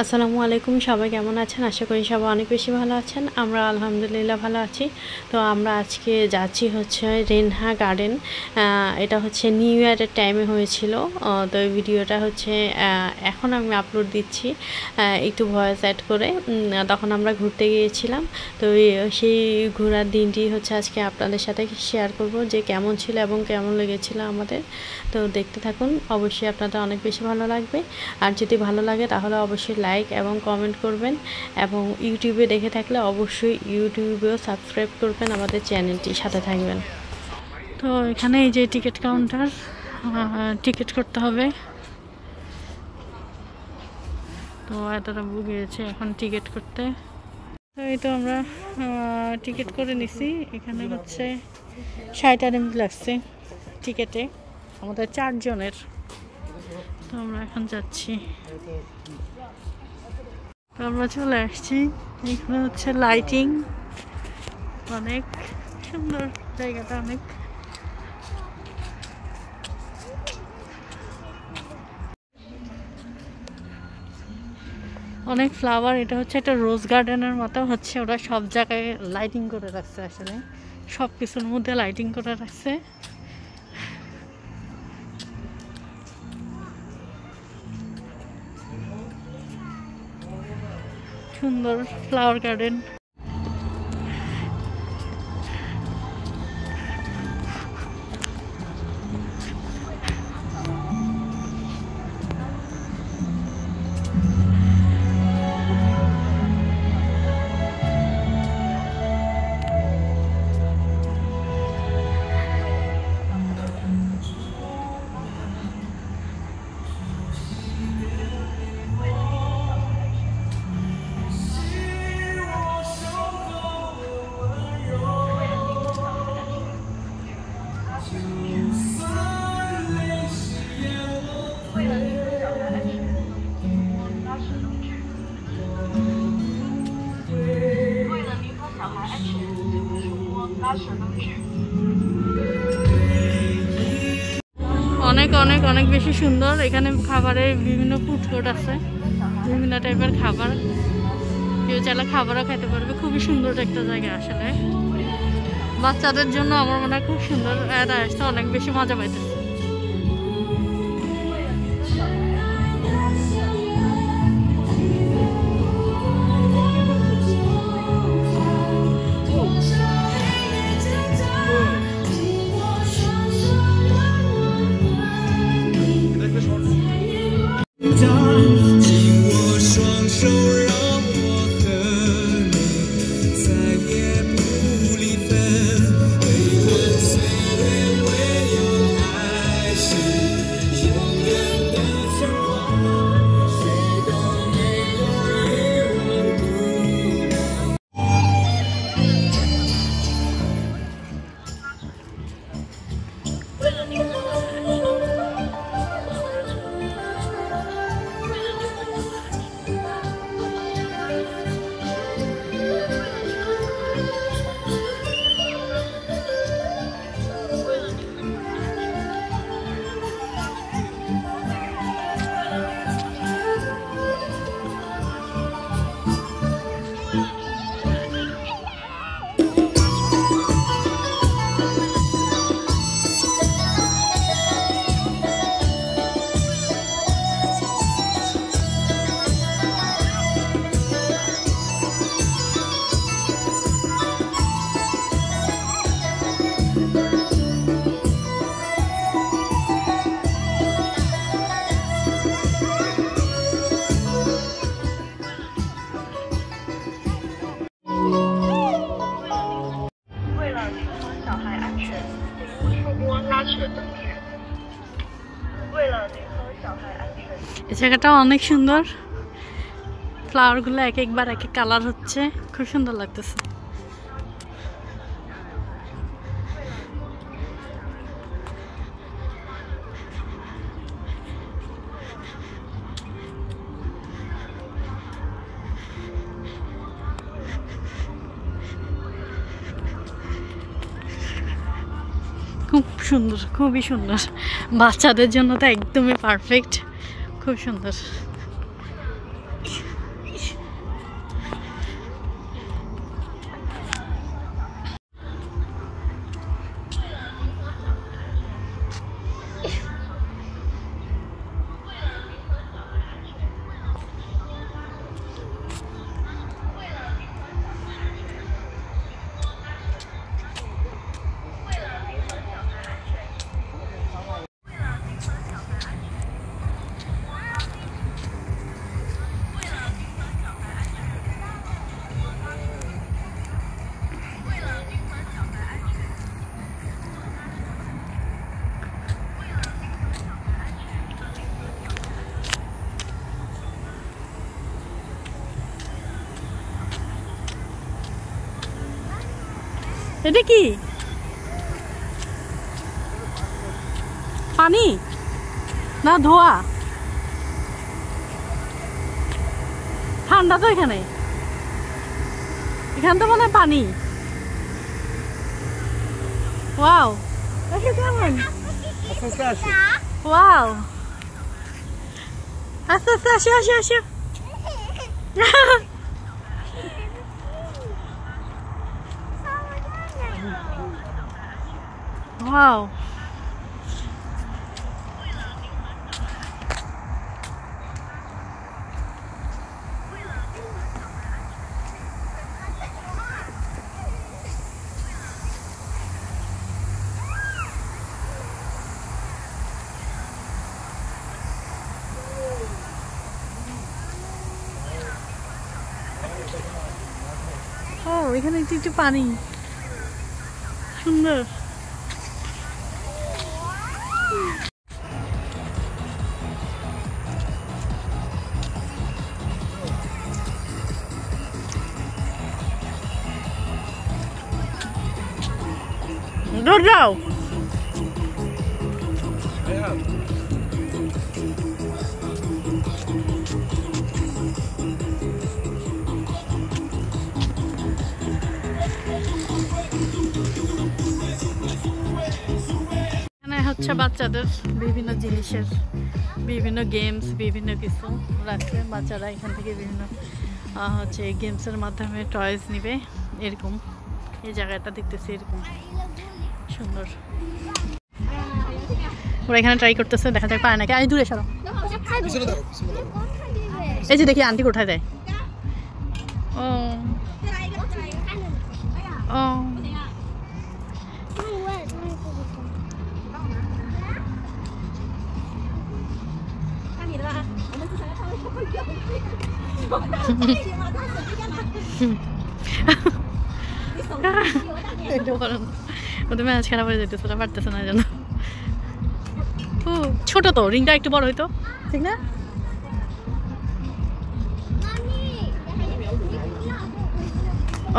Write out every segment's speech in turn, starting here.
আসসালামু আলাইকুম, সবাই কেমন আছেন? আশা করি সবাই অনেক বেশি ভালো আছেন। আমরা আলহামদুলিল্লাহ ভালো আছি। তো আমরা আজকে যাচ্ছি হচ্ছে রেনহা গার্ডেন। এটা হচ্ছে নিউ ইয়ারের টাইমে হয়েছিল। তো এই ভিডিওটা হচ্ছে এখন আমি আপলোড দিচ্ছি একটু ভয়েস অ্যাড করে। তখন আমরা ঘুরতে গিয়েছিলাম। তো সেই ঘোরার দিনটি হচ্ছে আজকে আপনাদের সাথে শেয়ার করব যে কেমন ছিল এবং কেমন লেগেছিল আমাদের। তো দেখতে থাকুন, অবশ্যই আপনাদের অনেক বেশি ভালো লাগবে। আর যদি ভালো লাগে তাহলে অবশ্যই লাইক এবং কমেন্ট করবেন, এবং ইউটিউবে দেখে থাকলে অবশ্যই ইউটিউবেও সাবস্ক্রাইব করবেন, আমাদের চ্যানেলটির সাথে থাকবেন। তো এখানে এই যে টিকিট কাউন্টার, টিকিট করতে হবে। তো এতটা বুক গিয়েছে এখন টিকিট করতে। তো এই তো আমরা টিকিট করে নিছি। এখানে হচ্ছে 60 টাকা লাগছে টিকিটে, আমাদের 4 জনের। তো আমরা এখন যাচ্ছি। তো আমরা চলে আসছি। এখানে হচ্ছে লাইটিং, অনেক সুন্দর জায়গাটা, অনেক ফ্লাওয়ার। এটা হচ্ছে একটা রোজ গার্ডেনের মতো হচ্ছে, ওরা সব জায়গায় লাইটিং করে রাখছে। আসলে সব কিছুর মধ্যে লাইটিং করে রাখছে। সুন্দর ফ্লাওয়ার গার্ডেন। অনেক অনেক অনেক বেশি সুন্দর। এখানে খাবারের বিভিন্ন ফুড কোর্ট আছে, বিভিন্ন টাইপের খাবার। কেউ চাইলে খাবারও খেতে পারবে। খুবই সুন্দর একটা জায়গা আসলে। বাচ্চাদের জন্য আমার মনে হয় খুব সুন্দর। এরা আসতে অনেক বেশি মজা পাইতেছে। এই জায়গাটা অনেক সুন্দর। ফ্লাওয়ার গুলো এক একবার এক এক কালার হচ্ছে, খুব সুন্দর লাগতেছে। খুব সুন্দর, খুবই সুন্দর। বাচ্চাদের জন্য তো একদমই পারফেক্ট। খুব সুন্দর। এটা কি পানি না ধোয়া? ঠান্ডা তো এখানে, এখানে তো মনে হয় পানি। ওয়াও, কেমন? ওয়াও, আস্তে আস্তে আসো আসো আসো। ওয়াও, ও এখানে একটু একটু পানি, সুন্দর। দৌড় যাও। হচ্ছে বাচ্চাদের বিভিন্ন জিনিসের বিভিন্ন গেমস, বিভিন্ন কিছু রাখছে। বাচ্চারা এখান থেকে বিভিন্ন হচ্ছে গেমসের মাধ্যমে টয়েস নিবে, এরকম। এই জায়গাটা দেখতেছি এরকম সুন্দর। ওরা এখানে ট্রাই করতেছে, দেখা যাক পায় নাকি। আমি দূরে সরো। এই যে দেখি আন্টি কোথায় দেয়। ও ও ওদের ম্যাচ খারাপ হয়ে যেতেছে, ওরা পারতেছে না যেন। ছোট তো, রিংটা একটু বড় হইতো, ঠিক না?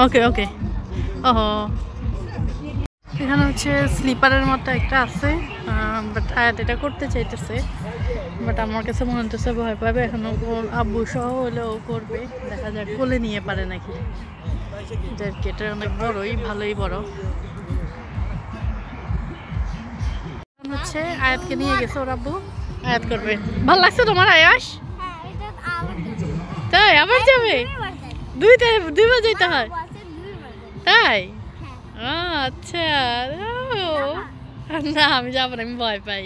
ওকে ওকে। ওহো, এখানে হচ্ছে স্লিপারের মতো একটা আছে, বাট আয়াত এটা করতে চাইতেছে, বাট আমার কাছে মনে হচ্ছে ভয় পাবে। এখন আব্বু সহ হলেও করবে, দেখা যাক কোলে নিয়ে পারে নাকি। এটা অনেক বড়ই, ভালোই বড়। হচ্ছে আয়াতকে নিয়ে গেছে ওর আব্বু, আয়াত করবে। ভালো লাগছে তোমার আয়াস? তাই আবার যাবে? দুইবার যেতে হয় তাই? আচ্ছা, না আমি যাবো না, আমি ভয় পাই।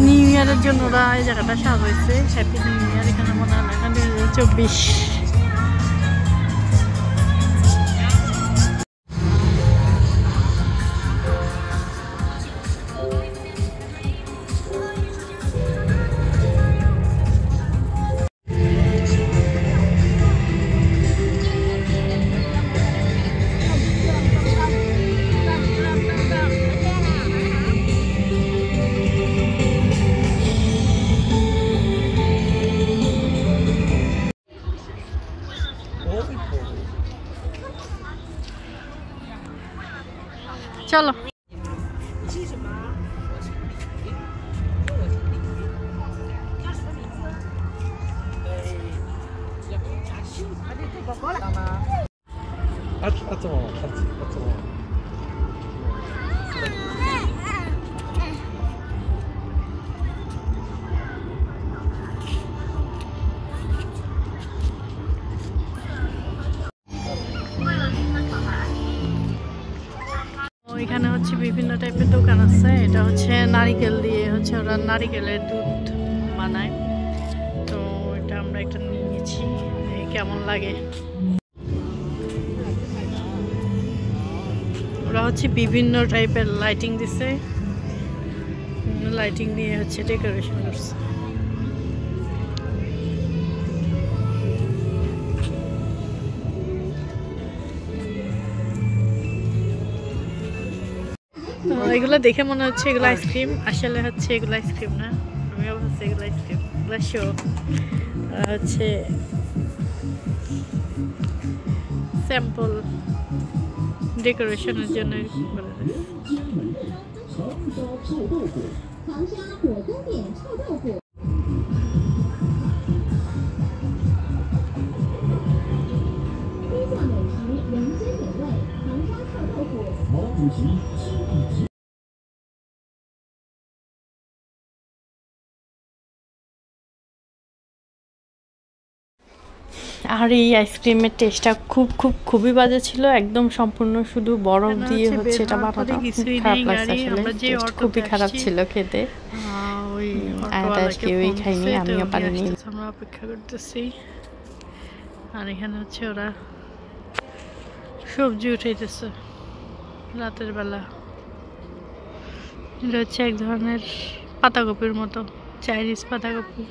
নিউ ইয়ারের জন্য ওরা এই জায়গাটা সাজাইছে। Happy new year. এখানে মনে হয় এখানে 2024। চলো। এখানে হচ্ছে বিভিন্ন টাইপের দোকান আছে। এটা হচ্ছে নারিকেল দিয়ে হচ্ছে ওরা নারিকেলের দুধ বানায়। তো এটা আমরা একটা নিয়েছি, কেমন লাগে। ওরা হচ্ছে বিভিন্ন টাইপের লাইটিং দিছে, লাইটিং দিয়ে হচ্ছে ডেকোরেশন করছে। এগুলো দেখে মনে হচ্ছে এগুলো আইসক্রিম, আসলে হচ্ছে এগুলো আইসক্রিম না। আমি ভাবছি এগুলো আইসক্রিম, এগুলো শো হচ্ছে স্যাম্পল ডেকোরেশনের জন্য। আর এই আইসক্রিমের টেস্টটা খুবই বাজে ছিল, একদম সম্পূর্ণ শুধু বরফ দিয়ে হচ্ছে এটা বানানো। খারাপ লাগছে আসলে, খুবই খারাপ ছিল খেতে। কেউই খাইনি, আমিও পারিনি। আমরা অপেক্ষা করতেছি। আর এখানে হচ্ছে ওরা সবজি উঠাইতেছে রাতের বেলা। এটা হচ্ছে এক ধরনের পাতাকপির মতো, চাইনিজ পাতাকপি।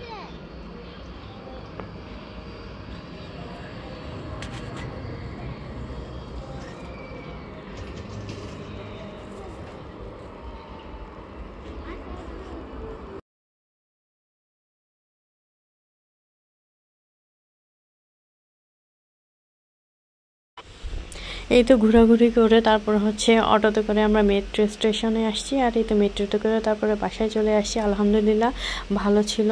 এই তো ঘোরাঘুরি করে তারপর হচ্ছে অটোতে করে আমরা মেট্রো স্টেশনে আসছি। আর এই তো মেট্রোতে করে তারপরে বাসায় চলে আসছি। আলহামদুলিল্লাহ ভালো ছিল।